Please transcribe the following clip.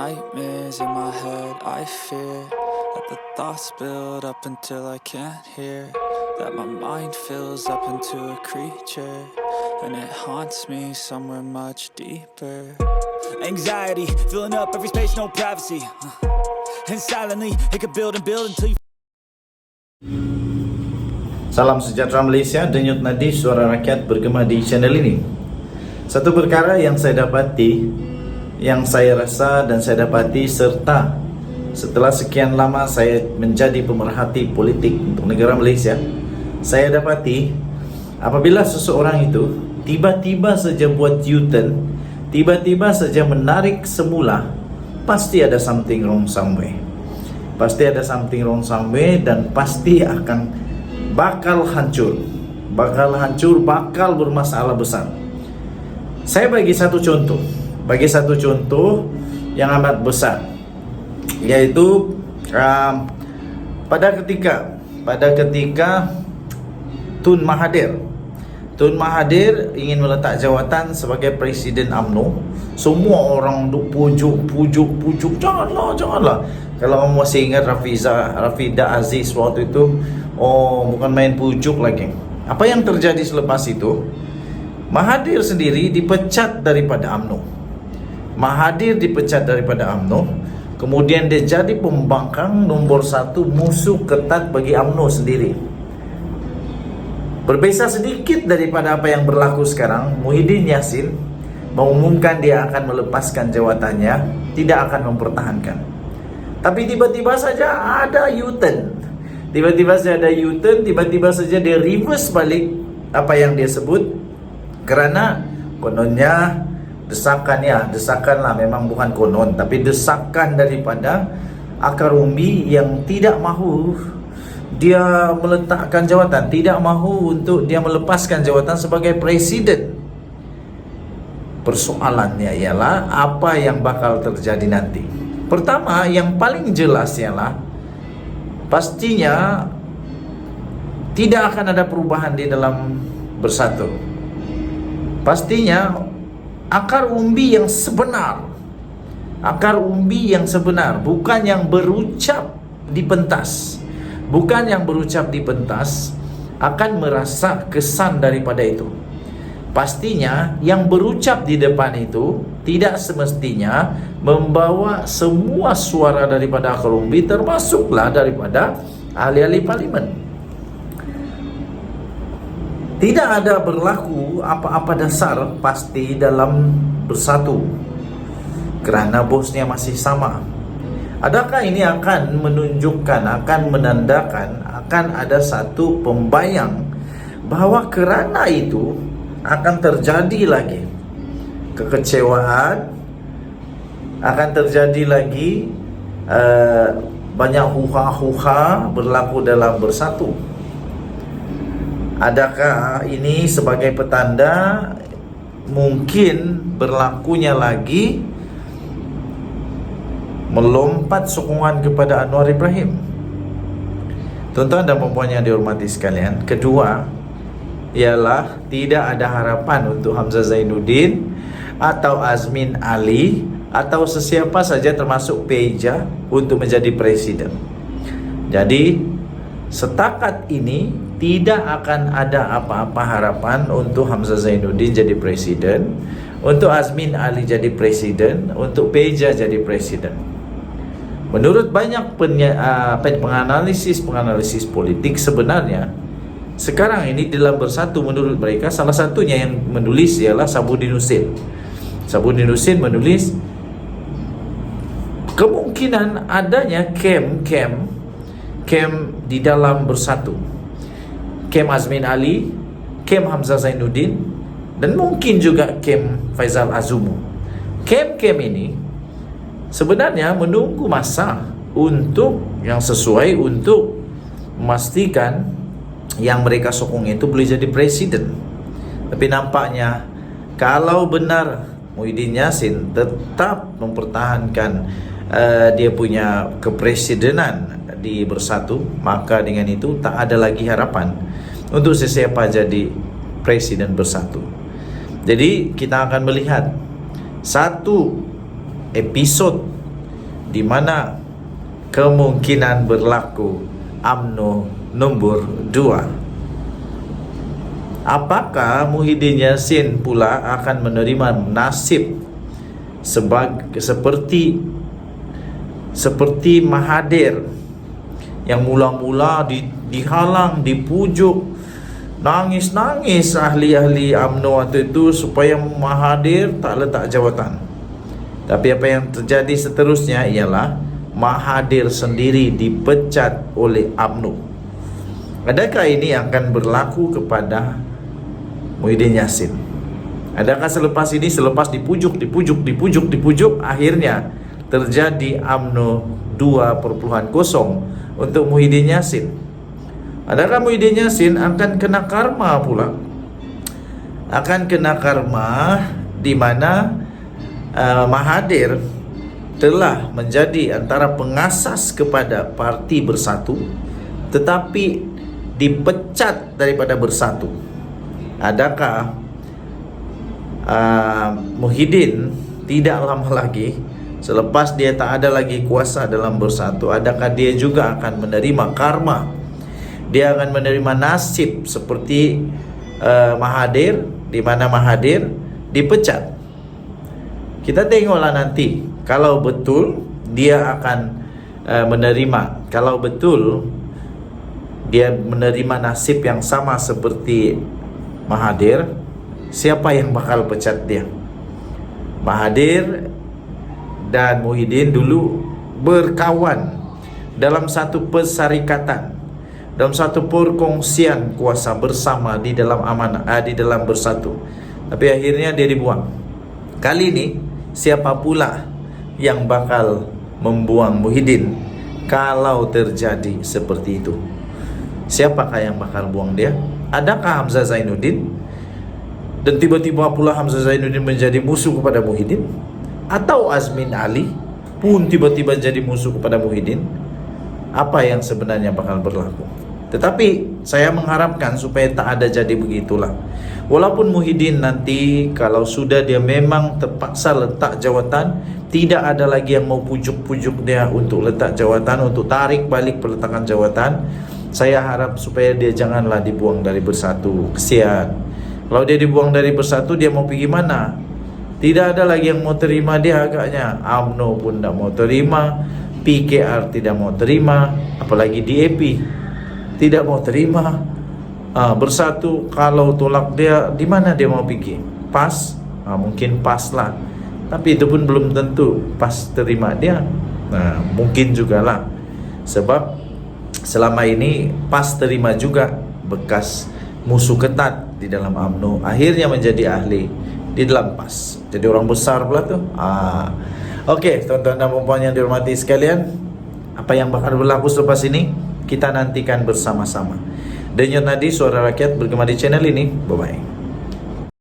nightmares in my head, I fear that the thoughts build up until I can't hear, that my mind fills up into a creature, and it haunts me somewhere much deeper. Anxiety, filling up every space, no privacy, and silently, it could build and build until you... Salam sejahtera Malaysia, denyut nadi suara rakyat bergema di channel ini. Satu perkara yang saya dapati, yang saya rasa dan saya dapati, serta setelah sekian lama saya menjadi pemerhati politik untuk negara Malaysia, saya dapati apabila seseorang itu tiba-tiba saja buat U-turn, tiba-tiba saja menarik semula, pasti ada something wrong somewhere. Pasti ada something wrong somewhere dan pasti akan bakal hancur, bakal bermasalah besar. Saya bagi satu contoh yang amat besar, yaitu pada ketika Tun Mahathir ingin meletak jawatan sebagai Presiden UMNO. Semua orang pujuk, janganlah. Kalau kamu masih ingat Rafidah Aziz waktu itu, bukan main pujuk lagi. Apa yang terjadi selepas itu? Mahathir sendiri dipecat daripada UMNO. Kemudian dia jadi pembangkang nomor satu, musuh ketat bagi UMNO sendiri. Berbeza sedikit daripada apa yang berlaku sekarang, Muhyiddin Yassin mengumumkan dia akan melepaskan jawatannya, tidak akan mempertahankan. Tapi tiba-tiba saja ada U-turn. Tiba-tiba saja dia reverse balik apa yang dia sebut, kerana kononnya desakan lah, memang bukan konon, tapi desakan daripada akar umbi yang tidak mahu dia meletakkan jawatan, tidak mahu untuk dia melepaskan jawatan sebagai presiden. Persoalannya ialah apa yang bakal terjadi nanti. Pertama, yang paling jelas ialah pastinya tidak akan ada perubahan di dalam Bersatu. Pastinya akar umbi yang sebenar, bukan yang berucap di pentas, akan merasa kesan daripada itu. Pastinya yang berucap di depan itu tidak semestinya membawa semua suara daripada akar umbi, termasuklah daripada ahli-ahli parlimen. Tidak ada berlaku apa-apa dasar pasti dalam Bersatu, kerana bosnya masih sama. Adakah ini akan menunjukkan, akan menandakan, akan ada satu pembayang bahawa kerana itu akan terjadi lagi kekecewaan, akan terjadi lagi banyak huha-huha berlaku dalam Bersatu? Adakah ini sebagai petanda mungkin berlakunya lagi melompat sokongan kepada Anwar Ibrahim? Tuan-tuan dan puan-puan yang dihormati sekalian, kedua ialah tidak ada harapan untuk Hamzah Zainuddin atau Azmin Ali atau sesiapa saja termasuk Peja untuk menjadi presiden. Jadi setakat ini tidak akan ada apa-apa harapan untuk Hamzah Zainuddin jadi presiden, untuk Azmin Ali jadi presiden, untuk Peja jadi presiden. Menurut banyak penganalisis politik, sebenarnya sekarang ini dalam Bersatu, menurut mereka salah satunya yang menulis ialah Sabuddin Husin. Sabuddin Husin menulis kemungkinan adanya kem di dalam Bersatu. Kem Azmin Ali, kem Hamzah Zainuddin, dan mungkin juga kem Faizal Azumu. Kem ini sebenarnya menunggu masa untuk yang sesuai untuk memastikan yang mereka sokong itu boleh jadi presiden. Tapi nampaknya kalau benar Muhyiddin Yassin tetap mempertahankan dia punya kepresidenan di Bersatu, maka dengan itu tak ada lagi harapan untuk sesiapa jadi presiden Bersatu. Jadi kita akan melihat satu episod di mana kemungkinan berlaku UMNO nombor 2. Apakah Muhyiddin Yassin pula akan menerima nasib seperti Mahathir yang mula-mula dihalang, dipujuk, nangis-nangis ahli-ahli UMNO waktu itu supaya Mahathir tak letak jawatan. Tapi apa yang terjadi seterusnya ialah Mahathir sendiri dipecat oleh UMNO. Adakah ini akan berlaku kepada Muhyiddin Yassin? Adakah selepas ini, selepas dipujuk, akhirnya terjadi UMNO 2.0 untuk Muhyiddin Yassin? Adakah Muhyiddin Yassin akan kena karma pula? Akan kena karma di mana Mahathir telah menjadi antara pengasas kepada Parti Bersatu, tetapi dipecat daripada Bersatu. Adakah Muhyiddin tidak lama lagi, selepas dia tak ada lagi kuasa dalam Bersatu, adakah dia juga akan menerima karma? Dia akan menerima nasib seperti Mahathir, di mana Mahathir dipecat. Kita tengoklah nanti. Kalau betul dia akan menerima, kalau betul dia menerima nasib yang sama seperti Mahathir, siapa yang bakal pecat dia? Mahathir dan Muhyiddin dulu berkawan dalam satu persyarikatan, dalam satu perkongsian kuasa bersama di dalam di dalam Bersatu. Tapi akhirnya dia dibuang. Kali ini siapa pula yang bakal membuang Muhyiddin kalau terjadi seperti itu? Siapakah yang bakal buang dia? Adakah Hamzah Zainuddin? Dan tiba-tiba pula Hamzah Zainuddin menjadi musuh kepada Muhyiddin? Atau Azmin Ali pun tiba-tiba jadi musuh kepada Muhyiddin? Apa yang sebenarnya bakal berlaku? Tetapi saya mengharapkan supaya tak ada jadi begitulah. Walaupun Muhyiddin nanti kalau sudah dia memang terpaksa letak jawatan, tidak ada lagi yang mau pujuk-pujuk dia untuk letak jawatan, untuk tarik balik peletakan jawatan. Saya harap supaya dia janganlah dibuang dari Bersatu. Kesian. Kalau dia dibuang dari Bersatu, dia mau pergi mana? Tidak ada lagi yang mau terima dia agaknya. UMNO pun tidak mau terima, PKR tidak mau terima, apalagi DAP tidak mau terima. Bersatu kalau tolak dia, di mana dia mau pergi? PAS? Mungkin PAS lah. Tapi itu pun belum tentu PAS terima dia. Mungkin jugalah. Sebab selama ini PAS terima juga bekas musuh ketat di dalam UMNO, akhirnya menjadi ahli di dalam PAS. Jadi orang besar pula tu. Okey, tuan-tuan dan puan-puan yang dihormati sekalian, apa yang bakal berlaku selepas ini kita nantikan bersama-sama. Denyut nadi suara rakyat bergema di channel ini. Bye-bye.